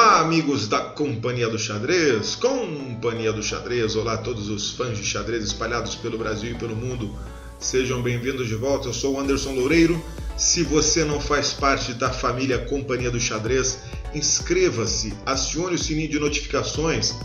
Olá, amigos da Companhia do Xadrez, olá a todos os fãs de xadrez espalhados pelo Brasil e pelo mundo, sejam bem-vindos de volta. Eu sou o Anderson Loureiro. Se você não faz parte da família Companhia do Xadrez, inscreva-se, acione o sininho de notificações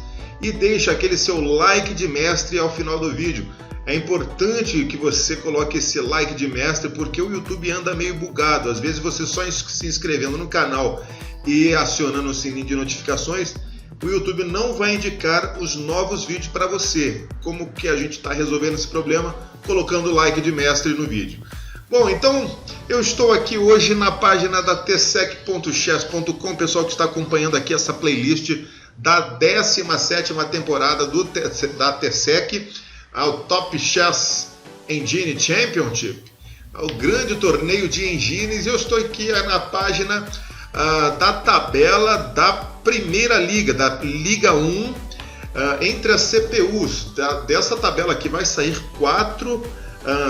e deixe aquele seu like de mestre ao final do vídeo. É importante que você coloque esse like de mestre porque o YouTube anda meio bugado. Às vezes você só se inscrevendo no canal e acionando o sininho de notificações, o YouTube não vai indicar os novos vídeos para você. Como que a gente está resolvendo esse problema? Colocando o like de mestre no vídeo. Bom, então eu estou aqui hoje na página da tsec.chess.com, pessoal que está acompanhando aqui essa playlist da 17ª temporada da TSEC, ao Top Chess Engine Championship, ao grande torneio de engines. Eu estou aqui na página da tabela da primeira liga, da Liga 1, entre as CPUs. Dessa tabela aqui vai sair 4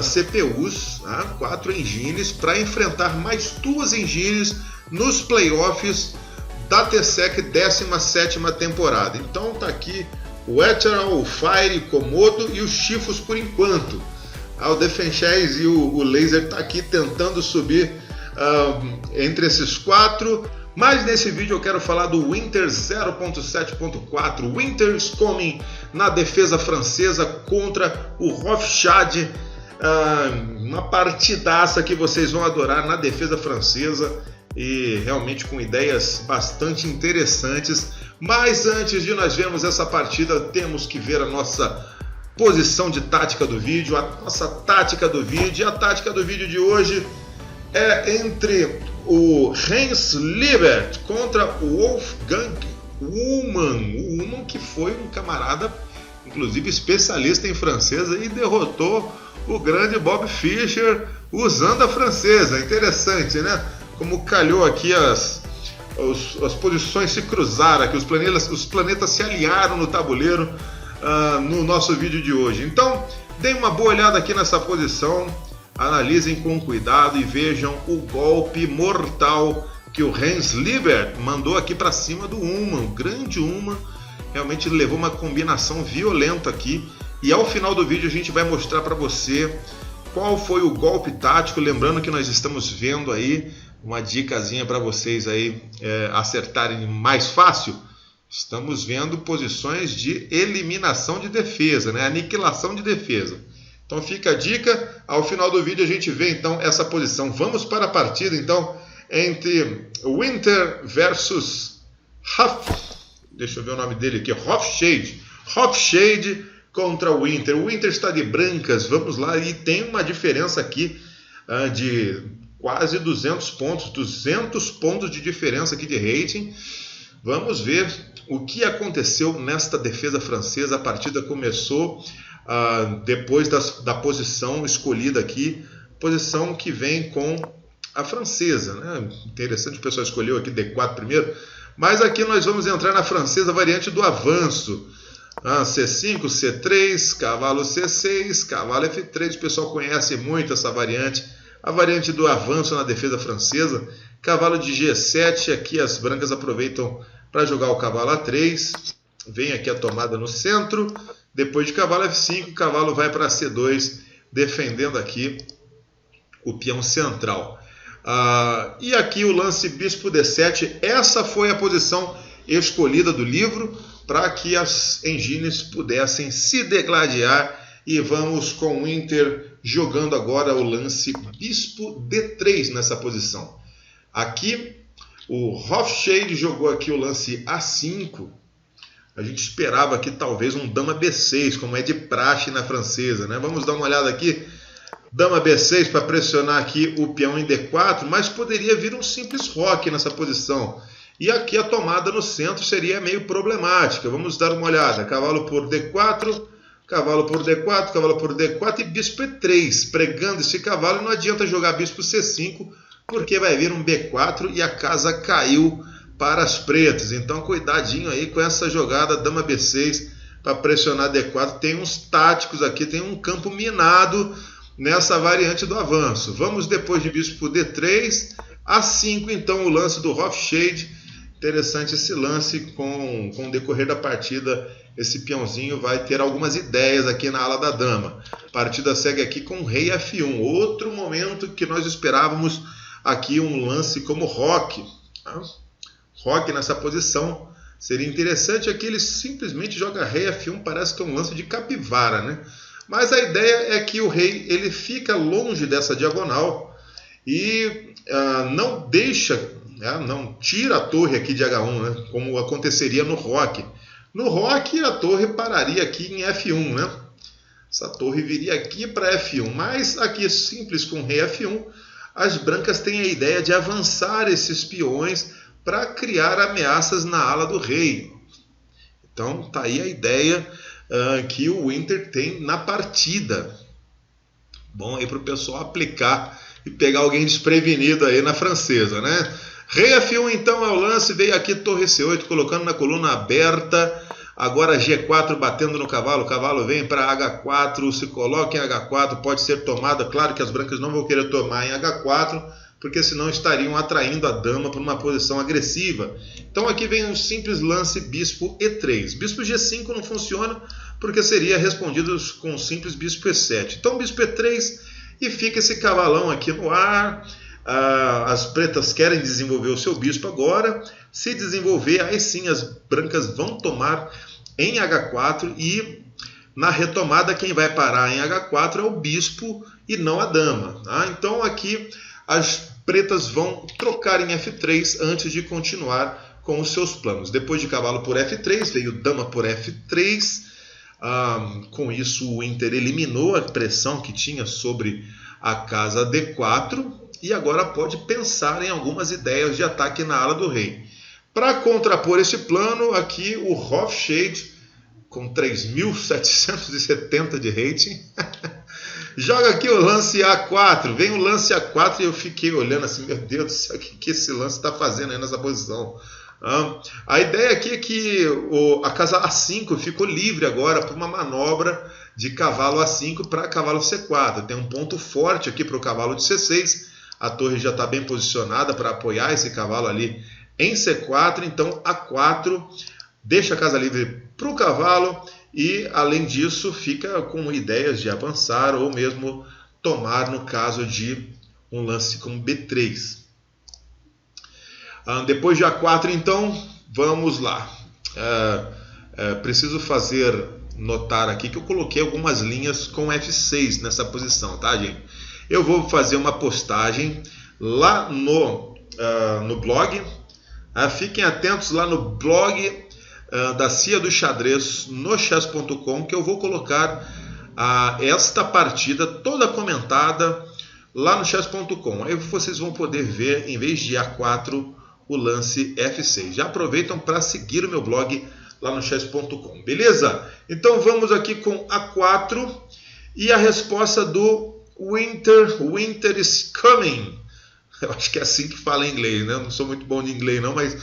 CPUs, 4 engines, para enfrentar mais 2 engines nos playoffs da TSEC 17ª temporada. Então tá aqui o Ethereal, o Fire, Komodo e os Chifos por enquanto. O Defenchese e o Laser tá aqui tentando subir entre esses 4. Mas nesse vídeo eu quero falar do Winter 0.7.4. Winter Coming na defesa francesa contra o Hofstad. Uma partidaça que vocês vão adorar na defesa francesa e realmente com ideias bastante interessantes. Mas antes de nós vermos essa partida, temos que ver a nossa posição de tática do vídeo, a nossa tática do vídeo. E a tática do vídeo de hoje é entre o Hans Liebert contra o Wolfgang Ullmann. O Ullmann, que foi um camarada, inclusive especialista em francesa, e derrotou o grande Bob Fischer usando a francesa. Interessante, né? Como calhou aqui as posições se cruzaram aqui, os planetas se alinharam no tabuleiro no nosso vídeo de hoje. Então, deem uma boa olhada aqui nessa posição, analisem com cuidado e vejam o golpe mortal que o Hans Liebert mandou aqui para cima do Ullmann. O grande Ullmann realmente levou uma combinação violenta aqui, e ao final do vídeo a gente vai mostrar para você qual foi o golpe tático. Lembrando que nós estamos vendo aí uma dicasinha para vocês aí acertarem mais fácil. Estamos vendo posições de eliminação de defesa, né? Aniquilação de defesa. Então fica a dica, ao final do vídeo a gente vê então essa posição. Vamos para a partida então entre Winter versus deixa eu ver o nome dele aqui, Hofstad contra o Winter. O Winter está de brancas, vamos lá, e tem uma diferença aqui de quase 200 pontos de diferença aqui de rating. Vamos ver o que aconteceu nesta defesa francesa. A partida começou depois da posição escolhida aqui, posição que vem com a francesa, né? Interessante, o pessoal escolheu aqui D4 primeiro, mas aqui nós vamos entrar na francesa, variante do avanço. C5, C3, cavalo C6, cavalo F3, o pessoal conhece muito essa variante. A variante do avanço na defesa francesa, cavalo de G7, aqui as brancas aproveitam para jogar o cavalo A3, vem aqui a tomada no centro, depois de cavalo F5, o cavalo vai para C2, defendendo aqui o peão central. E aqui o lance bispo D7, essa foi a posição escolhida do livro para que as engines pudessem se degladiar. E vamos com o Inter jogando agora o lance bispo D3 nessa posição. Aqui o Hofstad jogou aqui o lance A5. A gente esperava aqui talvez um dama B6, como é de praxe na francesa, né? Vamos dar uma olhada aqui. Dama B6 para pressionar aqui o peão em D4, mas poderia vir um simples roque nessa posição. E aqui a tomada no centro seria meio problemática. Vamos dar uma olhada. Cavalo por D4, cavalo por D4, cavalo por D4 e bispo E3. Pregando esse cavalo, não adianta jogar bispo C5, porque vai vir um B4 e a casa caiu para as pretas. Então cuidadinho aí com essa jogada dama B6 para pressionar D4. Tem uns táticos aqui, tem um campo minado nessa variante do avanço. Vamos depois de bispo D3, A5 então o lance do Hofstad, Interessante esse lance, com o decorrer da partida, esse peãozinho vai ter algumas ideias aqui na ala da dama. A partida segue aqui com o rei F1, outro momento que nós esperávamos aqui um lance como roque. Roque nessa posição seria interessante, aqui ele simplesmente joga rei F1, parece que é um lance de capivara, né? Mas a ideia é que o rei ele fica longe dessa diagonal e não deixa... não tira a torre aqui de H1, né, como aconteceria no roque. No roque a torre pararia aqui em F1, né? Essa torre viria aqui para F1, mas aqui simples com rei F1, as brancas têm a ideia de avançar esses peões para criar ameaças na ala do rei. Então tá aí a ideia que o Winter tem na partida. Bom aí para o pessoal aplicar e pegar alguém desprevenido aí na francesa, né? Rei F1 então é o lance, veio aqui torre C8 colocando na coluna aberta, agora G4 batendo no cavalo, o cavalo vem para H4, se coloca em H4, pode ser tomada, claro que as brancas não vão querer tomar em H4, porque senão estariam atraindo a dama para uma posição agressiva. Então aqui vem um simples lance bispo E3, bispo G5 não funciona, porque seria respondido com um simples bispo E7, então bispo E3 e fica esse cavalão aqui no ar. As pretas querem desenvolver o seu bispo agora. Se desenvolver, aí sim as brancas vão tomar em H4 e na retomada quem vai parar em H4 é o bispo e não a dama. Então aqui as pretas vão trocar em F3 antes de continuar com os seus planos. Depois de cavalo por F3, veio dama por F3. Com isso o Inter eliminou a pressão que tinha sobre a casa D4. E agora pode pensar em algumas ideias de ataque na ala do rei. Para contrapor esse plano, aqui o Rothschild, com 3.770 de rating, joga aqui o lance A4. Vem o lance A4 e eu fiquei olhando assim, meu Deus do céu, o que esse lance está fazendo aí nessa posição? A ideia aqui é que a casa A5 ficou livre agora para uma manobra de cavalo A5 para cavalo C4. Tem um ponto forte aqui para o cavalo de C6. A torre já está bem posicionada para apoiar esse cavalo ali em C4. Então A4 deixa a casa livre para o cavalo e, além disso, fica com ideias de avançar ou mesmo tomar no caso de um lance como B3. Depois de A4, então, vamos lá. Preciso fazer notar aqui que eu coloquei algumas linhas com F6 nessa posição, tá, gente? Eu vou fazer uma postagem lá no blog. Fiquem atentos lá no blog da Cia do Xadrez, no chess.com, que eu vou colocar esta partida toda comentada lá no chess.com. Aí vocês vão poder ver, em vez de A4, o lance F6. Já aproveitam para seguir o meu blog lá no chess.com, beleza? Então vamos aqui com A4 e a resposta do Winter is coming. Eu acho que é assim que fala em inglês, né? Eu não sou muito bom de inglês não, mas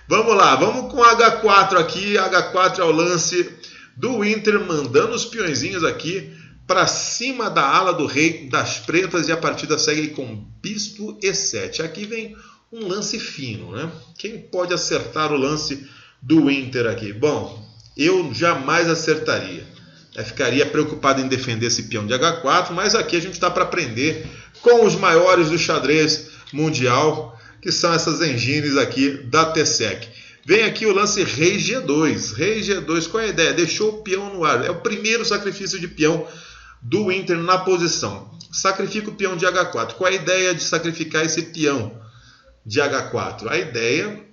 vamos lá, vamos com H4 aqui. H4 é o lance do Winter, mandando os peõezinhos aqui para cima da ala do rei das pretas, e a partida segue com bispo E7. Aqui vem um lance fino, né? Quem pode acertar o lance do Winter aqui? Bom, eu jamais acertaria. Eu ficaria preocupado em defender esse peão de H4, mas aqui a gente está para aprender com os maiores do xadrez mundial, que são essas engines aqui da TSEC. Vem aqui o lance rei G2. Rei G2, qual é a ideia? Deixou o peão no ar. É o primeiro sacrifício de peão do Winter na posição. Sacrifica o peão de H4. Qual é a ideia de sacrificar esse peão de H4? A ideia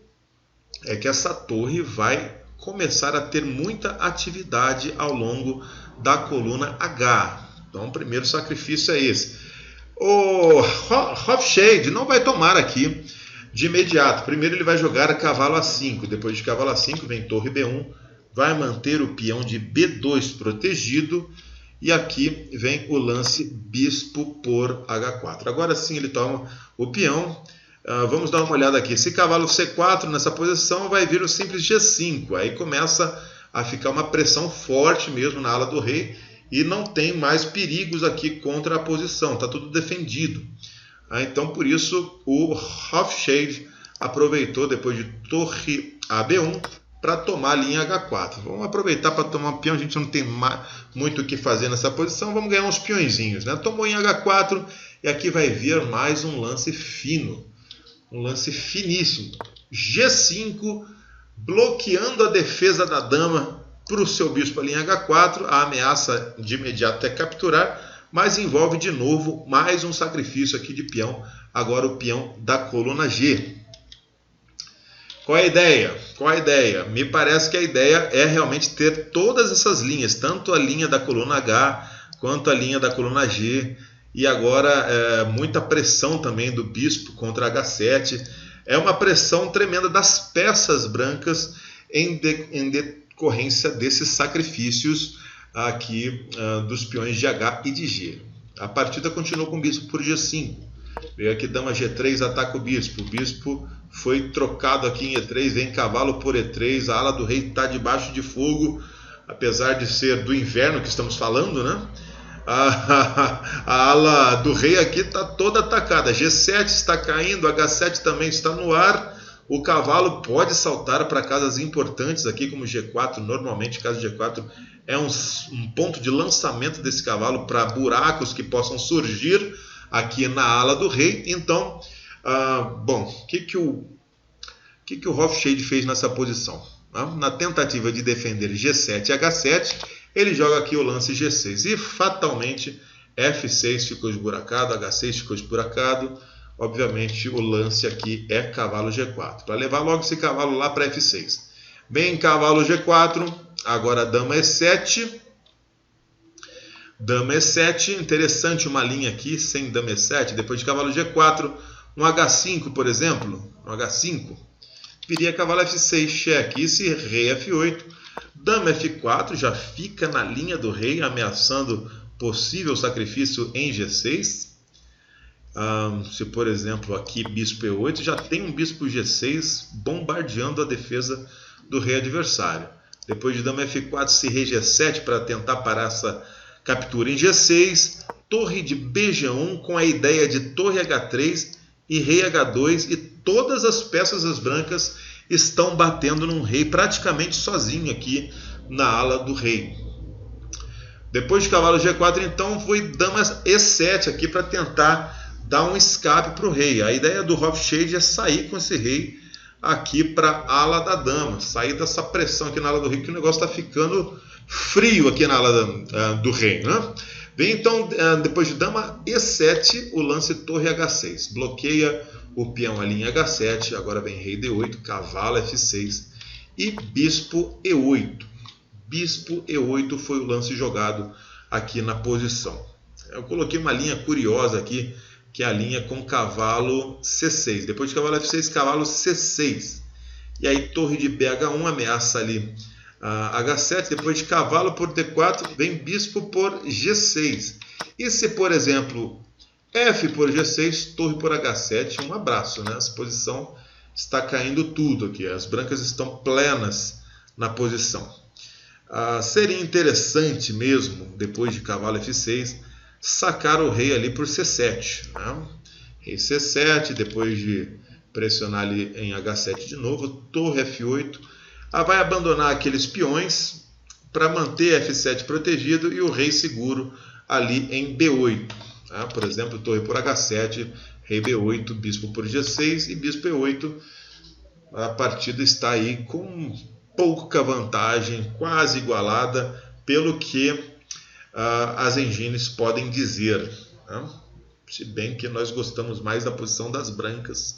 é que essa torre vai começar a ter muita atividade ao longo da coluna H. Então o primeiro sacrifício é esse. O Rothschild não vai tomar aqui de imediato. Primeiro ele vai jogar cavalo A5. Depois de cavalo A5 vem torre B1. Vai manter o peão de B2 protegido. E aqui vem o lance bispo por H4. Agora sim ele toma o peão. Vamos dar uma olhada aqui. Se cavalo C4 nessa posição, vai vir o simples G5. Aí começa a ficar uma pressão forte mesmo na ala do rei. E não tem mais perigos aqui contra a posição. Está tudo defendido. Então por isso o Rothschild aproveitou depois de torre AB1 para tomar a linha H4. Vamos aproveitar para tomar um peão, a gente não tem muito o que fazer nessa posição, vamos ganhar uns peõezinhos, né? Tomou em H4 e aqui vai vir mais um lance fino, um lance finíssimo. G5, bloqueando a defesa da dama para o seu bispo ali em H4, a ameaça de imediato é capturar, mas envolve de novo mais um sacrifício aqui de peão, agora o peão da coluna G. Qual é a ideia? Qual é a ideia? Me parece que a ideia é realmente ter todas essas linhas, tanto a linha da coluna H quanto a linha da coluna G, e agora muita pressão também do bispo contra H7. É uma pressão tremenda das peças brancas em decorrência desses sacrifícios aqui dos peões de H e de G. A partida continuou com o bispo por G5. Veio aqui dama G3, ataca o bispo foi trocado aqui em E3, vem cavalo por E3, a ala do rei está debaixo de fogo, apesar de ser do inverno que estamos falando, né? A ala do rei aqui está toda atacada, G7 está caindo, H7 também está no ar, o cavalo pode saltar para casas importantes aqui como G4, normalmente casa G4 é um ponto de lançamento desse cavalo para buracos que possam surgir aqui na ala do rei. Então, bom, o que o Rothschild fez nessa posição? Na tentativa de defender G7 e H7, ele joga aqui o lance G6 e fatalmente F6 ficou esburacado, H6 ficou esburacado. Obviamente o lance aqui é cavalo G4, para levar logo esse cavalo lá para F6. Vem cavalo G4, agora dama E7. Dama E7, interessante uma linha aqui sem dama E7, depois de cavalo G4, um H5, por exemplo, um H5, viria cavalo F6, cheque, esse rei F8, dama F4, já fica na linha do rei, ameaçando possível sacrifício em G6. Se, por exemplo, aqui bispo E8, já tem um bispo G6 bombardeando a defesa do rei adversário. Depois de dama F4, se rei G7 para tentar parar essa captura em G6, torre de BG1 com a ideia de torre H3 e rei H2, e todas as peças das brancas estão batendo num rei praticamente sozinho aqui na ala do rei. Depois de cavalo G4, então, foi dama E7 aqui para tentar dar um escape para o rei. A ideia do Rothschild é sair com esse rei aqui para a ala da dama, sair dessa pressão aqui na ala do rei, que o negócio está ficando frio aqui na ala do rei, né? Vem então, depois de dama E7, o lance torre H6. Bloqueia o peão ali em H7, agora vem rei D8, cavalo F6 e bispo E8. Bispo E8 foi o lance jogado aqui na posição. Eu coloquei uma linha curiosa aqui, que é a linha com cavalo C6. Depois de cavalo F6, cavalo C6. E aí torre de BH1 ameaça ali H7, depois de cavalo por D4, vem bispo por G6. E se, por exemplo, F por G6, torre por H7, um abraço, né? Essa posição está caindo tudo aqui, as brancas estão plenas na posição. Seria interessante mesmo, depois de cavalo F6, sacar o rei ali por C7. Né? Rei C7, depois de pressionar ali em H7 de novo, torre F8, vai abandonar aqueles peões para manter F7 protegido e o rei seguro ali em B8. Tá? Por exemplo, torre por H7, rei B8, bispo por G6 e bispo E8. A partida está aí com pouca vantagem, quase igualada, pelo que as engines podem dizer. Né? Se bem que nós gostamos mais da posição das brancas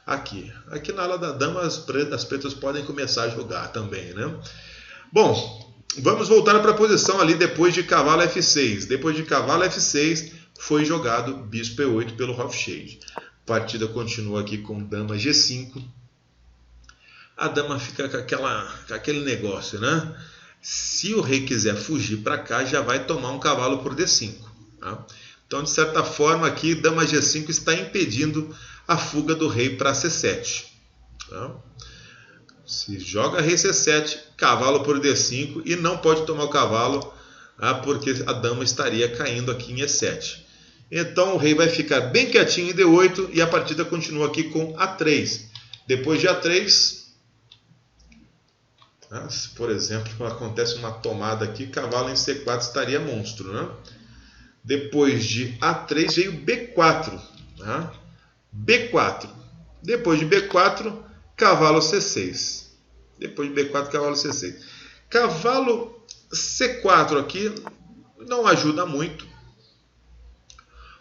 aqui. Aqui na ala da dama, as pretas podem começar a jogar também, né? Bom, vamos voltar para a posição ali depois de cavalo F6. Depois de cavalo F6, foi jogado bispo E8 pelo Rothschild. A partida continua aqui com dama G5. A dama fica com aquele negócio, né? Se o rei quiser fugir para cá, já vai tomar um cavalo por D5. Tá? Então, de certa forma, aqui dama G5 está impedindo a fuga do rei para C7. Tá? Se joga rei C7, cavalo por D5 e não pode tomar o cavalo, porque a dama estaria caindo aqui em E7. Então o rei vai ficar bem quietinho em D8 e a partida continua aqui com A3. Depois de A3, se por exemplo acontece uma tomada aqui, cavalo em C4 estaria monstro, né? Depois de A3 veio B4, tá? B4. Depois de B4, cavalo C6. Depois de B4, cavalo C6. Cavalo C4 aqui não ajuda muito,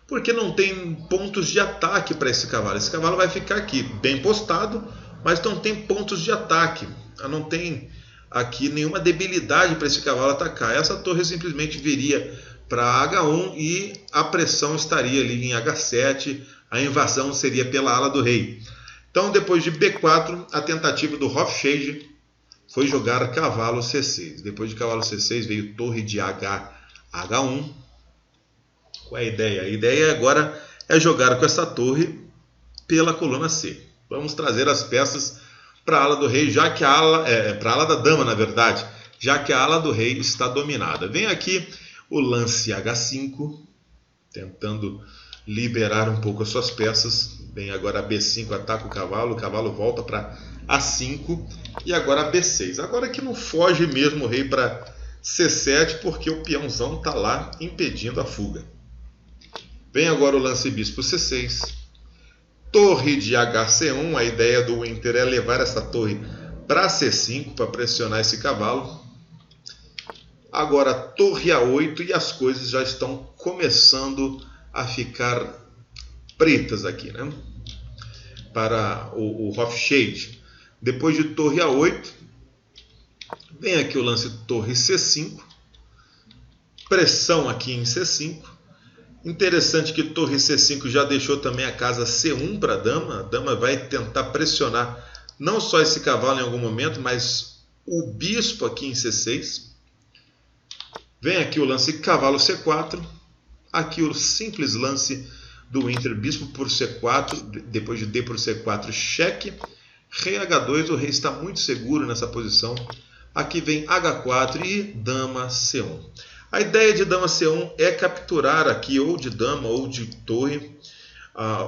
porque não tem pontos de ataque para esse cavalo. Esse cavalo vai ficar aqui bem postado, mas não tem pontos de ataque. Não tem aqui nenhuma debilidade para esse cavalo atacar. Essa torre simplesmente viria para H1 e a pressão estaria ali em H7. A invasão seria pela ala do rei. Então, depois de B4, a tentativa do Rothschild foi jogar cavalo C6. Depois de cavalo C6 veio torre de H1. Qual é a ideia? A ideia agora é jogar com essa torre pela coluna C. Vamos trazer as peças para a ala do rei, já que a ala para a ala da dama, na verdade, já que a ala do rei está dominada. Vem aqui o lance H5, tentando liberar um pouco as suas peças. Vem agora B5, ataca o cavalo volta para A5 e agora B6. Agora que não foge mesmo o rei para C7, porque o peãozão está lá impedindo a fuga. Vem agora o lance bispo C6. Torre de HC1. A ideia do Winter é levar essa torre para C5 para pressionar esse cavalo. Agora torre A8 e as coisas já estão começando a ficar pretas aqui, né? Para o Rothschild. Depois de torre A8, vem aqui o lance torre C5. Pressão aqui em C5. Interessante que torre C5 já deixou também a casa C1 para a dama. A dama vai tentar pressionar não só esse cavalo em algum momento, mas o bispo aqui em C6. Vem aqui o lance cavalo C4. Aqui o simples lance do Winter, bispo por C4. Depois de D por C4, cheque. Rei H2, o rei está muito seguro nessa posição. Aqui vem H4 e dama C1. A ideia de dama C1 é capturar aqui, ou de dama ou de torre,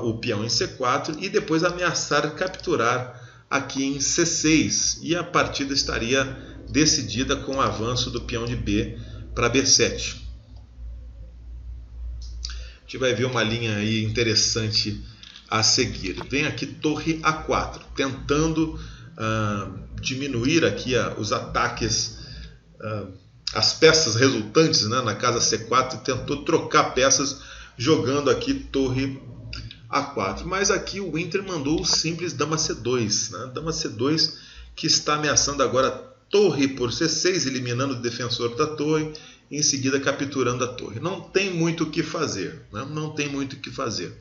o peão em C4 e depois ameaçar capturar aqui em C6. E a partida estaria decidida com o avanço do peão de B para B7. A gente vai ver uma linha aí interessante a seguir. Vem aqui torre A4, tentando diminuir aqui os ataques, as peças resultantes, né, na casa C4, tentou trocar peças jogando aqui torre A4. Mas aqui o Winter mandou o simples dama C2, né? Dama C2 que está ameaçando agora torre por C6, eliminando o defensor da torre, e em seguida capturando a torre. Não tem muito o que fazer, né? Não tem muito o que fazer.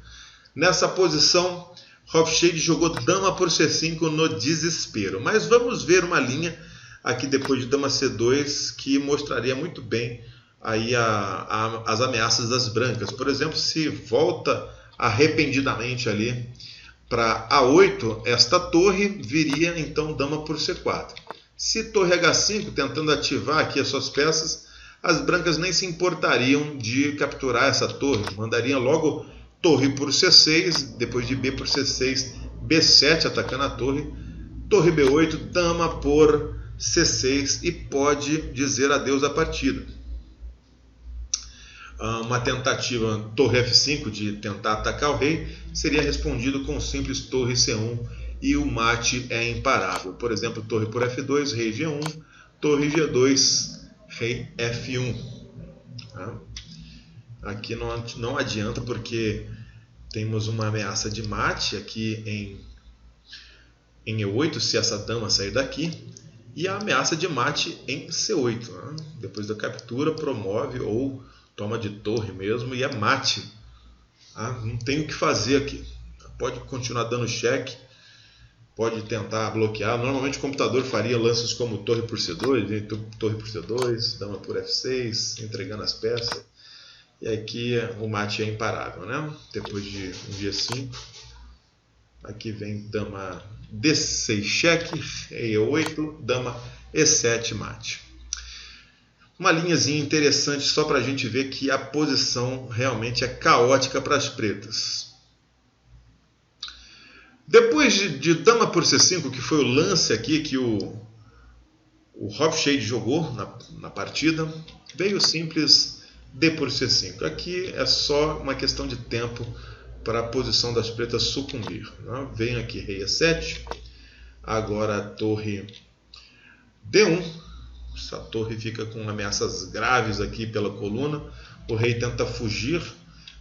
Nessa posição, Rothschild jogou dama por C5 no desespero. Mas vamos ver uma linha aqui depois de dama C2 que mostraria muito bem aí as ameaças das brancas. Por exemplo, se volta arrependidamente ali para A8, esta torre viria então dama por C4. Se torre H5, tentando ativar aqui as suas peças, as brancas nem se importariam de capturar essa torre. Mandariam logo torre por C6, depois de B por C6, B7 atacando a torre, torre B8, dama por C6 e pode dizer adeus à partida. Uma tentativa torre F5 de tentar atacar o rei seria respondido com simples torre C1 e o mate é imparável. Por exemplo, torre por F2, rei G1, torre G2, rei F1. Aqui não adianta porque temos uma ameaça de mate aqui em E8 se essa dama sair daqui. E a ameaça de mate em C8. Né? Depois da captura, promove ou toma de torre mesmo e é mate. Não tem o que fazer aqui. Pode continuar dando cheque, pode tentar bloquear. Normalmente o computador faria lances como torre por C2, torre por C2, dama por F6, entregando as peças. E aqui o mate é imparável, né? Depois de um G5, aqui vem dama D6 cheque, E8, dama E7 mate. Uma linhazinha interessante só para a gente ver que a posição realmente é caótica para as pretas. Depois de dama por C5, que foi o lance aqui que o Hofstede jogou na partida, veio o simples D por C5. Aqui é só uma questão de tempo para a posição das pretas sucumbir. Né? Vem aqui rei E7, agora a torre D1. Essa torre fica com ameaças graves aqui pela coluna. O rei tenta fugir.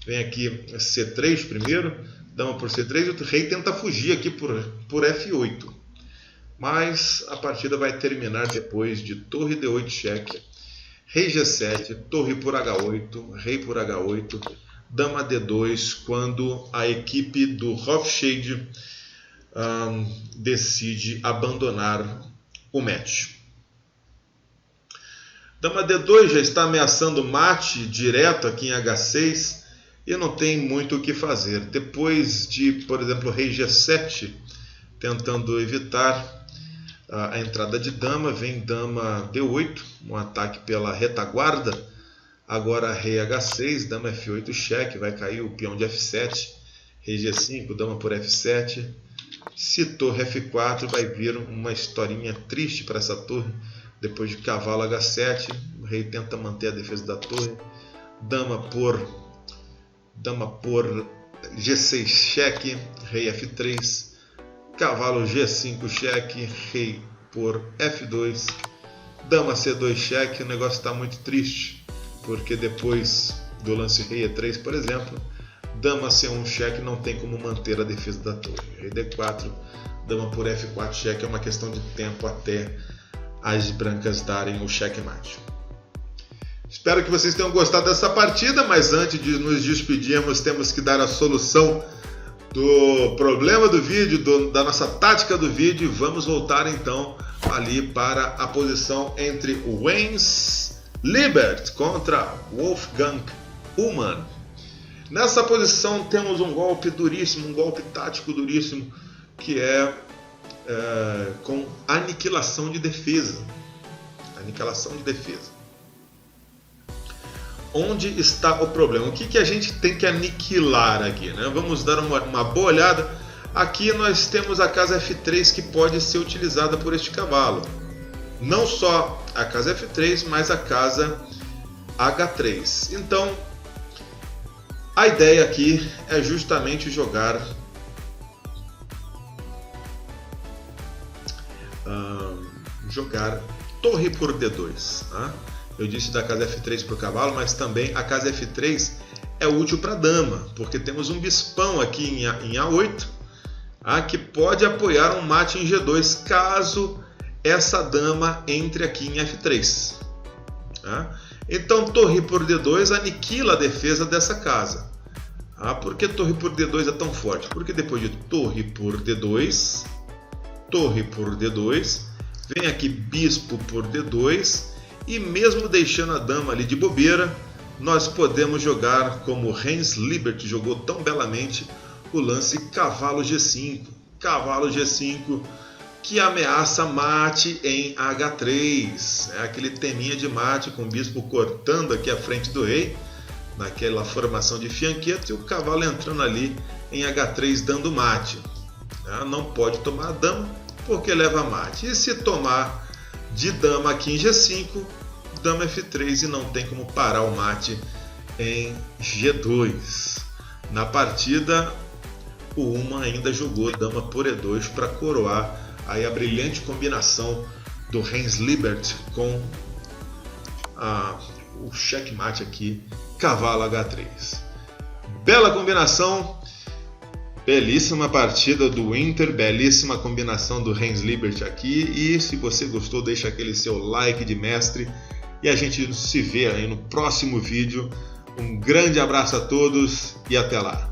Vem aqui C3 primeiro, dama por C3, e o rei tenta fugir aqui por F8. Mas a partida vai terminar depois de torre D8 cheque, rei G7, torre por H8, rei por H8, dama D2, quando a equipe do Hofstede decide abandonar o match. Dama D2 já está ameaçando mate direto aqui em H6 e não tem muito o que fazer. Depois de, por exemplo, rei G7, tentando evitar a entrada de dama, vem dama D8, um ataque pela retaguarda. Agora rei H6, dama F8 cheque, vai cair o peão de F7, rei G5, dama por F7. Se torre F4, vai vir uma historinha triste para essa torre. Depois de cavalo H7, o rei tenta manter a defesa da torre. Dama por G6 cheque, rei F3. Cavalo G5 cheque, rei por F2. Dama C2 cheque. O negócio está muito triste, porque depois do lance rei E3, por exemplo, dama C1 cheque, não tem como manter a defesa da torre. Rei D4, dama por F4 cheque. É uma questão de tempo até as brancas darem o checkmate. Espero que vocês tenham gostado dessa partida, mas antes de nos despedirmos, temos que dar a solução do problema do vídeo, da nossa tática do vídeo. Vamos voltar então ali para a posição entre o Hans Liebert contra Wolfgang Ullmann. Nessa posição temos um golpe duríssimo, um golpe tático duríssimo, que é com aniquilação de defesa. Aniquilação de defesa. Onde está o problema? O que a gente tem que aniquilar aqui, né? Vamos dar uma boa olhada. Aqui nós temos a casa F3 que pode ser utilizada por este cavalo. Não só a casa F3, mas a casa H3. Então, a ideia aqui é justamente jogar torre por D2. Tá? Eu disse da casa F3 para o cavalo, mas também a casa F3 é útil para a dama, porque temos um bispão aqui em A8, que pode apoiar um mate em G2 caso essa dama entre aqui em F3. Tá? Então torre por D2 aniquila a defesa dessa casa. Por que torre por D2 é tão forte? Porque depois de torre por D2, vem aqui bispo por D2, e mesmo deixando a dama ali de bobeira, nós podemos jogar como Hans Liebert jogou tão belamente o lance cavalo G5. Cavalo G5 que ameaça mate em H3. É aquele teminha de mate com o bispo cortando aqui a frente do rei, naquela formação de fianqueta, e o cavalo entrando ali em H3 dando mate. Não pode tomar a dama porque leva mate. E se tomar de dama aqui em G5, dama F3 e não tem como parar o mate em G2. Na partida, o Ullmann ainda jogou dama por E2 para coroar aí a brilhante combinação do Hans Liebert com o checkmate aqui, cavalo H3. Bela combinação. Belíssima partida do Inter, belíssima combinação do Hans Liebert aqui. E se você gostou, deixa aquele seu like de mestre. E a gente se vê aí no próximo vídeo. Um grande abraço a todos e até lá.